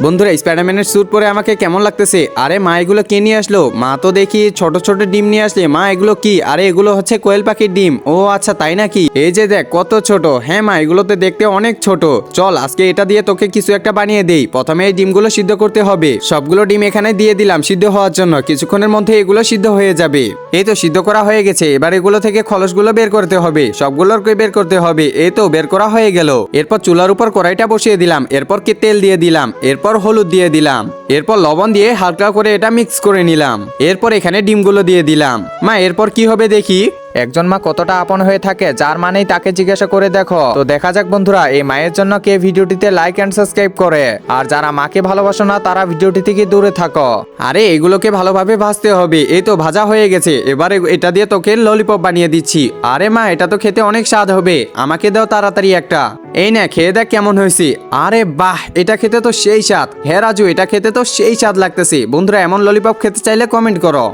বন্ধুরা স্পাইডারম্যানের স্যুট পরে আমাকে কেমন লাগতেছে? আরে মা এগুলো কে নিয়ে আসলো? মা তো দেখি ছোট ছোট ডিম নিয়ে আসলে। মা এগুলো কি? আরে এগুলো হচ্ছে কোয়েল পাখির ডিম। ও আচ্ছা তাই নাকি? এই যে দেখ কত ছোট। হ্যাঁ মা এগুলোতে দেখতে অনেক ছোট। চল আজকে এটা দিয়ে তোকে কিছু একটা বানিয়ে দেই। প্রথমে এই ডিমগুলো সিদ্ধ করতে হবে। সবগুলো ডিম এখানে দিয়ে দিলাম সিদ্ধ হওয়ার জন্য। কিছুক্ষণের মধ্যে এগুলো সিদ্ধ হয়ে যাবে। এই তো সিদ্ধ করা হয়ে গেছে। এবার এগুলো থেকে খলসগুলো বের করতে হবে। সবগুলোর বের করতে হবে। এই তো বের করা হয়ে গেল। এরপর চুলার উপর কড়াইটা বসিয়ে দিলাম। এরপর কি তেল দিয়ে দিলাম। এরপর হলুদ দিয়ে দিলাম। এরপর লবণ দিয়ে হালকা করে এটা মিক্স করে নিলাম। এরপর এখানে ডিমগুলো দিয়ে দিলাম। মা এরপর কি হবে দেখি। একজন মা কতটা আপন হয়ে থাকে যার মানেই তাকে জিজ্ঞাসা করে দেখো। তো দেখা যাক বন্ধুরা এই মায়ের জন্য কে ভিডিওটিতে লাইক এন্ড সাবস্ক্রাইব করে। আর যারা মাকে ভালোবাসো না তারা ভিডিওটি থেকে দূরে থাকো। আরে এগুলোকে ভালোভাবে ভাজতে হবে। এই তো ভাজা হয়ে গেছে। এবারে এটা দিয়ে তোকে ললিপপ বানিয়ে দিচ্ছি। আরে মা এটা তো খেতে অনেক স্বাদ হবে। আমাকে দাও তাড়াতাড়ি একটা। এই না খেয়ে দেখ কেমন হয়েছে। আরে বাহ এটা খেতে তো সেই স্বাদ। হ্যাঁ রাজু এটা খেতে তো সেই স্বাদ লাগতেছে। বন্ধুরা এমন ললিপপ খেতে চাইলে কমেন্ট করো।